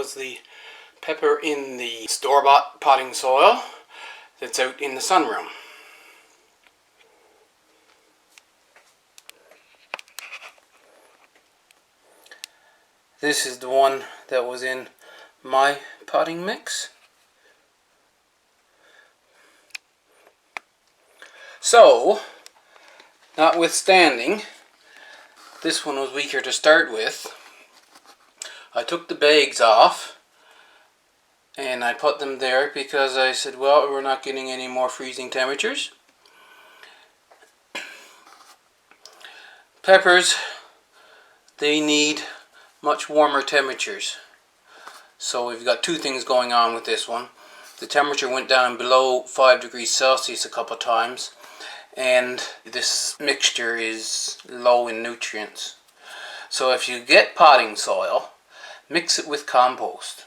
was the pepper in the store-bought potting soil that's out in the sunroom. This is the one that was in my potting mix. So, notwithstanding, this one was weaker to start with. I took the bags off and I put them there because I said, well, we're not getting any more freezing temperatures. Peppers, they need much warmer temperatures. So we've got two things going on with this one. The temperature went down below 5 degrees Celsius a couple times, and this mixture is low in nutrients. So if you get potting soil, mix it with compost.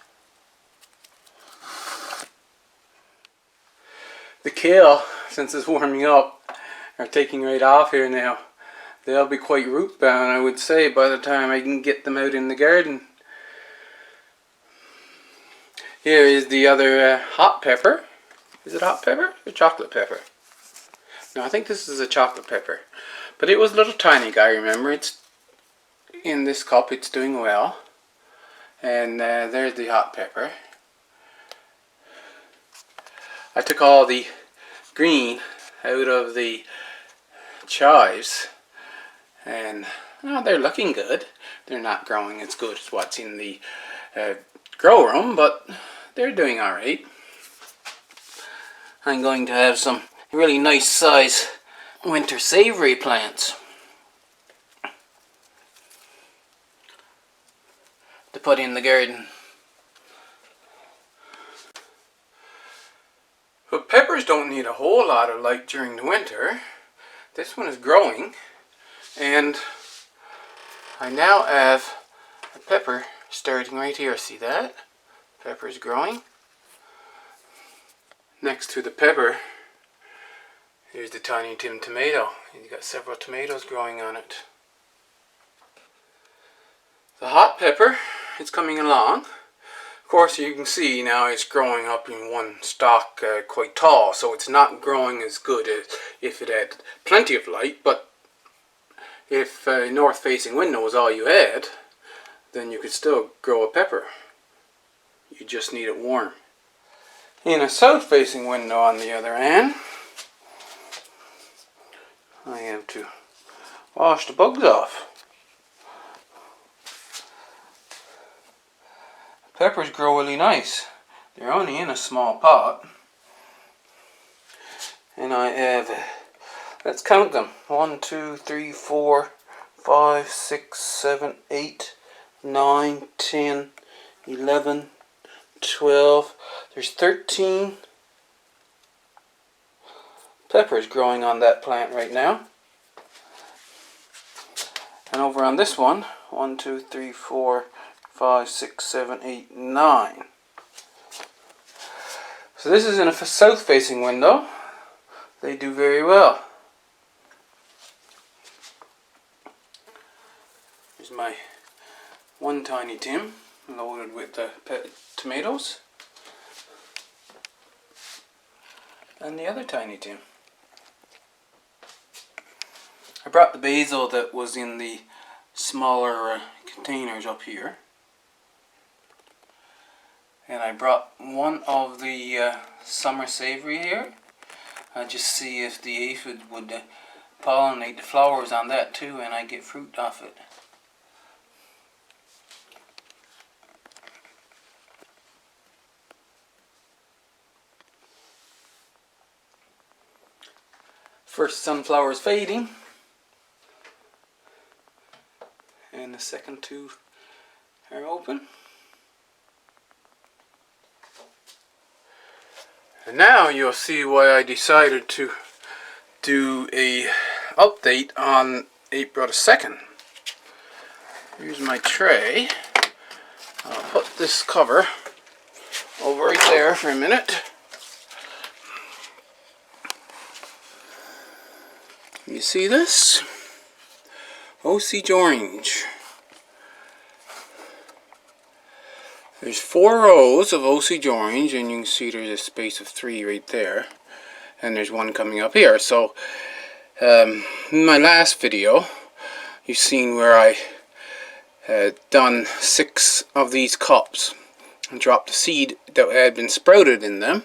The kale, since it's warming up, are taking right off here now. They'll be quite root bound, I would say, by the time I can get them out in the garden. Here is the other hot pepper. Is it hot pepper or chocolate pepper? No, I think this is a chocolate pepper. But it was a little tiny guy, remember. It's in this cup, it's doing well. And there's the hot pepper. I took all the green out of the chives. And they're looking good. They're not growing as good as what's in the grow room, but they're doing alright. I'm going to have some really nice size winter savory plants to put in the garden. But peppers don't need a whole lot of light during the winter. This one is growing, and I now have a pepper starting right here. See that? Pepper is growing. Next to the pepper, here's the Tiny Tim tomato. You've got several tomatoes growing on it. The hot pepper is coming along. Of course, you can see now it's growing up in one stalk quite tall, so it's not growing as good as if it had plenty of light. But if a north-facing window was all you had, then you could still grow a pepper. You just need it warm. In a south-facing window, on the other hand, I have to wash the bugs off. Peppers grow really nice. They're only in a small pot. And I have, let's count them. 1, 2, 3, 4, 5, 6, 7, 8, 9, 10, 11, 12. There's 13 peppers growing on that plant right now. And over on this one, 1, 2, 3, 4, 5, 6, 7, 8, 9. So this is in a south-facing window. They do very well. Here's my one Tiny Tim loaded with tomatoes. And the other Tiny Tim. I brought the basil that was in the smaller containers up here. And I brought one of the summer savory here. Just see if the aphid would pollinate the flowers on that too, and I get fruit off it. First sunflower is fading, and the second two are open. And now you'll see why I decided to do a update on April the 2nd. Here's my tray. I'll put this cover over right there for a minute. You see this? Osage orange. There's 4 rows of OC joins, and you can see there's a space of 3 right there, and there's one coming up here. So in my last video you've seen where I done 6 of these cups and dropped the seed that had been sprouted in them.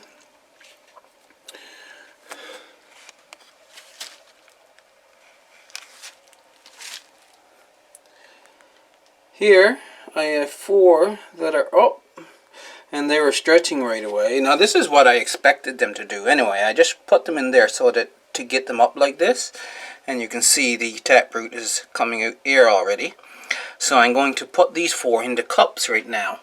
Here I have 4 that are up, and they were stretching right away. Now this is what I expected them to do anyway. I just put them in there so that to get them up like this, and you can see the taproot is coming out here already. So I'm going to put these 4 into cups right now.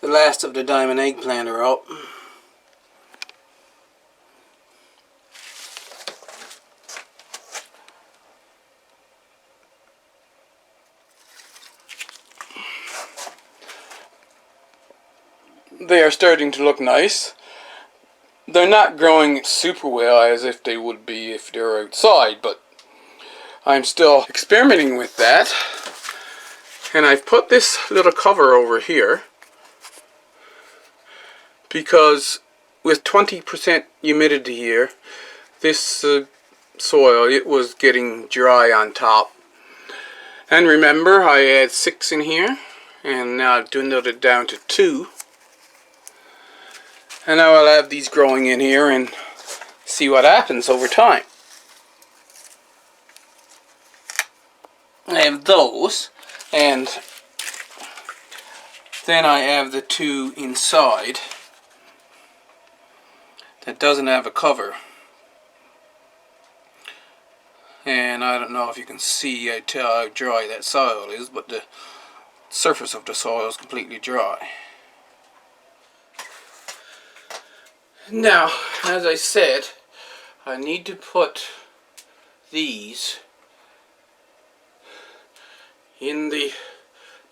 The last of the diamond eggplant are up. They are starting to look nice. They're not growing super well as if they would be if they're outside, but I'm still experimenting with that. And I've put this little cover over here because with 20% humidity here, this soil, it was getting dry on top. And remember, I had 6 in here, and now I've dwindled it down to 2. And now I'll have these growing in here and see what happens over time. I have those, and then I have the 2 inside that doesn't have a cover. And I don't know if you can see, I tell how dry that soil is, but the surface of the soil is completely dry. Now, as I said, I need to put these in the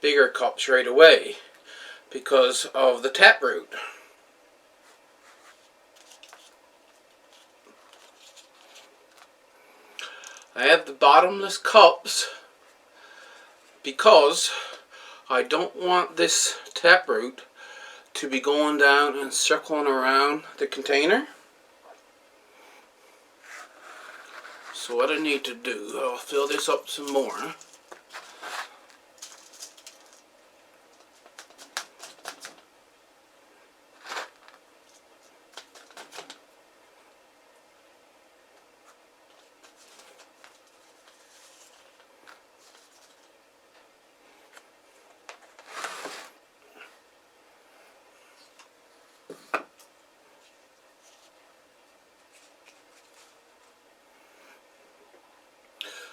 bigger cups right away because of the taproot. I have the bottomless cups because I don't want this taproot to be going down and circling around the container. So what I need to do, I'll fill this up some more.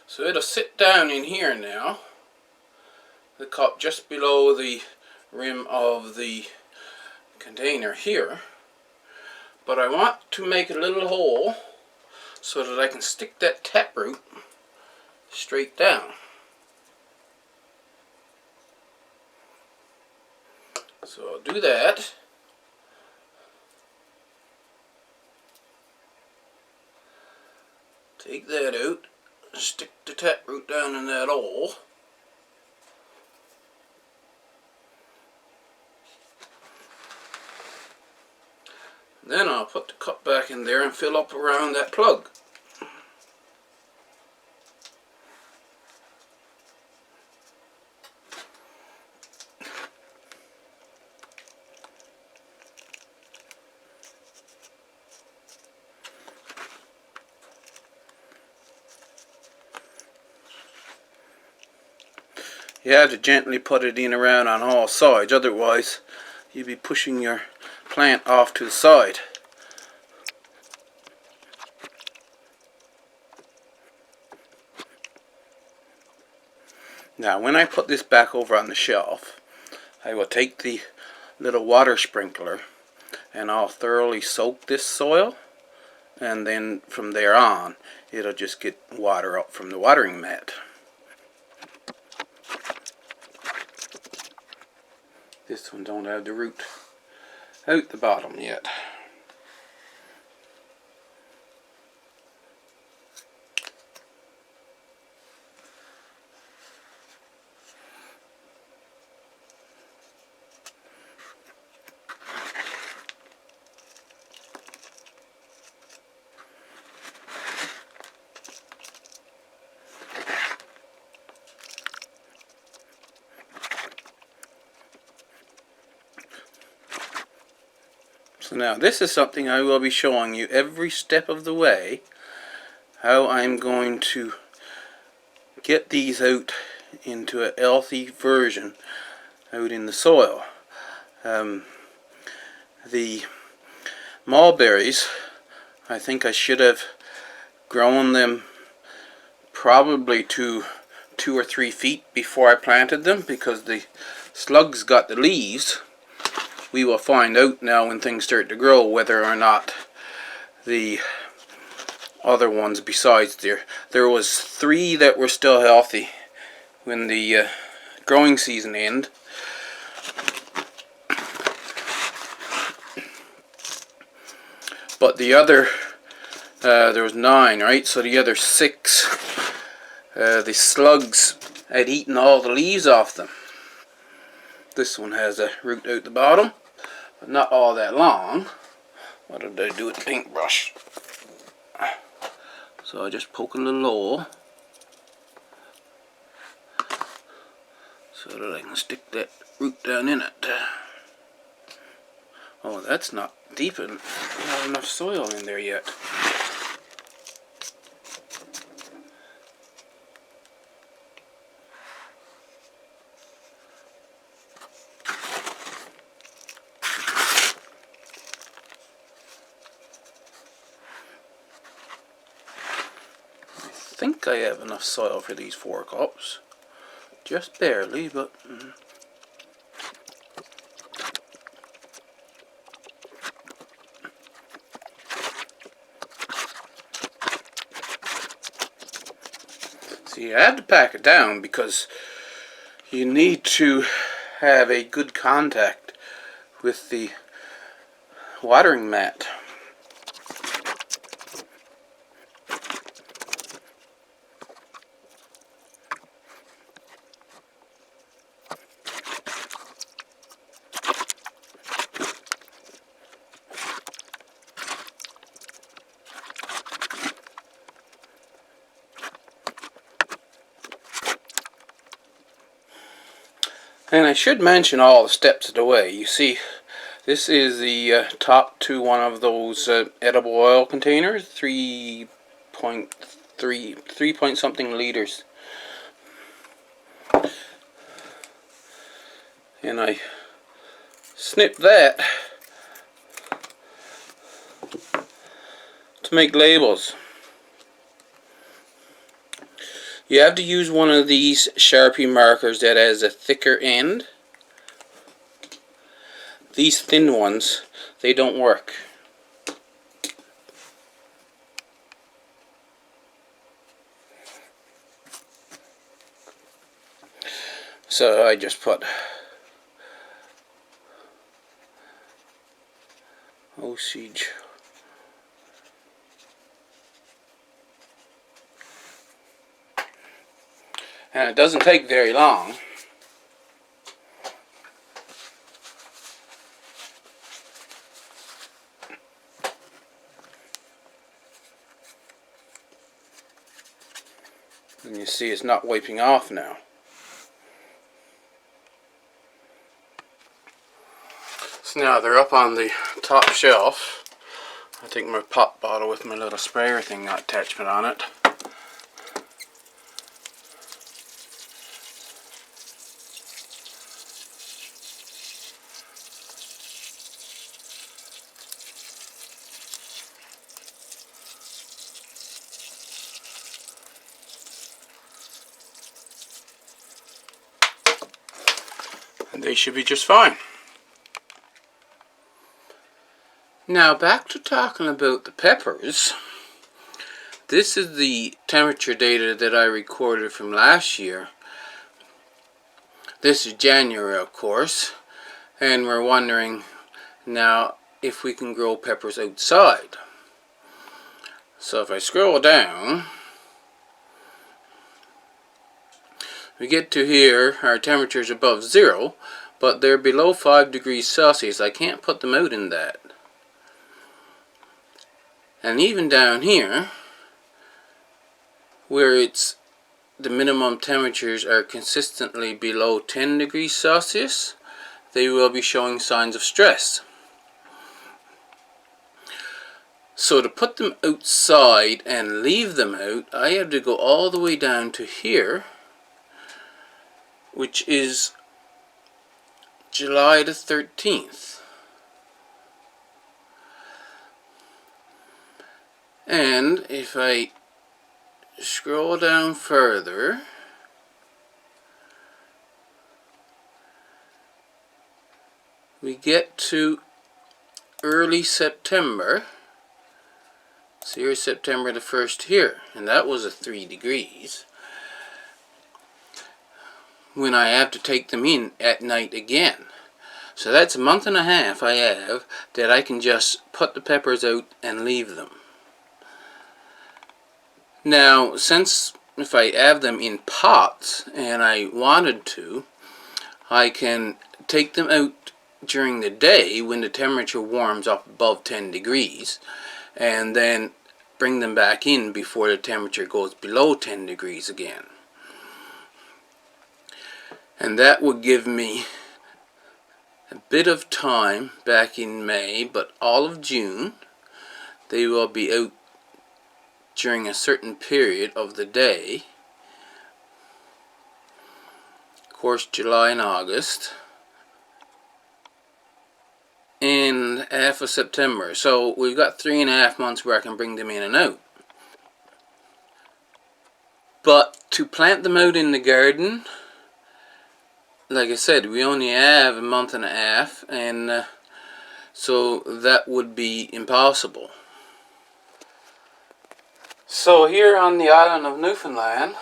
So it'll sit down in here now, the cup just below the rim of the container here. But I want to make a little hole so that I can stick that taproot straight down. So I'll do that. Take that out. Stick the taproot down in that hole. Then I'll put the cup back in there and fill up around that plug. You have to gently put it in around on all sides, otherwise you'll be pushing your plant off to the side. Now when I put this back over on the shelf, I will take the little water sprinkler and I'll thoroughly soak this soil, and then from there on it'll just get water up from the watering mat. This one don't have the root out the bottom yet. So now this is something I will be showing you every step of the way, how I'm going to get these out into a healthy version out in the soil. The mulberries, I think I should have grown them probably to 2 or 3 feet before I planted them, because the slugs got the leaves. We will find out now when things start to grow whether or not the other ones besides there was 3 that were still healthy when the growing season ended. But the other, there was 9, right? So the other 6, the slugs had eaten all the leaves off them. This one has a root out the bottom, but not all that long. What did I do with the paintbrush? So I just poke a little hole so that I can stick that root down in it. Oh, that's not deep enough. Not enough soil in there yet. I think I have enough soil for these 4 cups. Just barely, but see, I had to pack it down because you need to have a good contact with the watering mat. And I should mention all the steps of the way. You see, this is the top to one of those edible oil containers, 3 point something liters. And I snip that to make labels. You have to use one of these Sharpie markers that has a thicker end. These thin ones, they don't work. So I just put Osage. And it doesn't take very long. And you see it's not wiping off now. So now they're up on the top shelf. I think my pop bottle with my little sprayer thing got attachment on it. And they should be just fine. Now back to talking about the peppers. This is the temperature data that I recorded from last year. This is January, of course, and we're wondering now if we can grow peppers outside. So if I scroll down, we get to here, our temperature is above 0, but they're below 5 degrees Celsius. I can't put them out in that. And even down here, where it's the minimum temperatures are consistently below 10 degrees Celsius, they will be showing signs of stress. So to put them outside and leave them out, I have to go all the way down to here, which is July the 13th. And if I scroll down further, we get to early September. So here's September the 1st here, and that was a 3 degrees. When I have to take them in at night again. So that's a month and a half I have that I can just put the peppers out and leave them. Now, since if I have them in pots and I wanted to, I can take them out during the day when the temperature warms up above 10 degrees and then bring them back in before the temperature goes below 10 degrees again. And that would give me a bit of time back in May, but all of June they will be out during a certain period of the day. Of course, July and August, and half of September. So we've got 3.5 months where I can bring them in and out. But to plant them out in the garden, like I said, we only have a month and a half, and so that would be impossible. So here on the island of Newfoundland,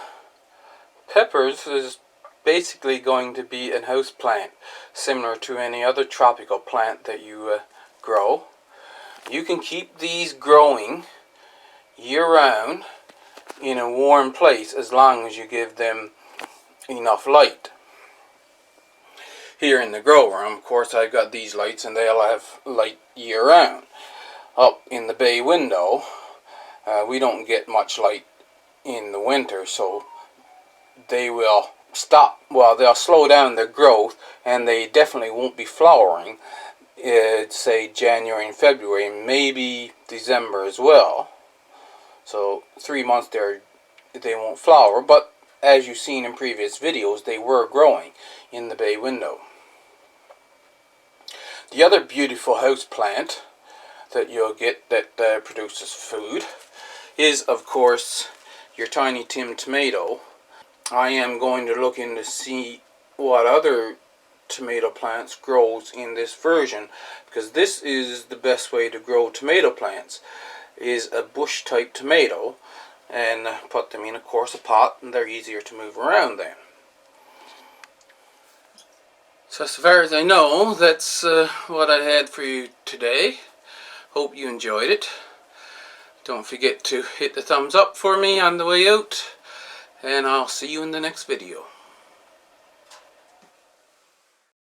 peppers is basically going to be a house plant, similar to any other tropical plant that you grow. You can keep these growing year-round in a warm place as long as you give them enough light. Here in the grow room, of course, I've got these lights and they'll have light year-round. Up in the bay window, we don't get much light in the winter, so they will stop, well, they'll slow down their growth, and they definitely won't be flowering, say January and February, and maybe December as well. So 3 months there they won't flower, but as you've seen in previous videos, they were growing in the bay window. The other beautiful house plant that you'll get that produces food is, of course, your Tiny Tim tomato. I am going to look in to see what other tomato plants grows in this version, because this is the best way to grow tomato plants, is a bush type tomato, and put them in, of course, a pot, and they're easier to move around then. So as far as I know, that's what I had for you today. Hope you enjoyed it. Don't forget to hit the thumbs up for me on the way out, and I'll see you in the next video.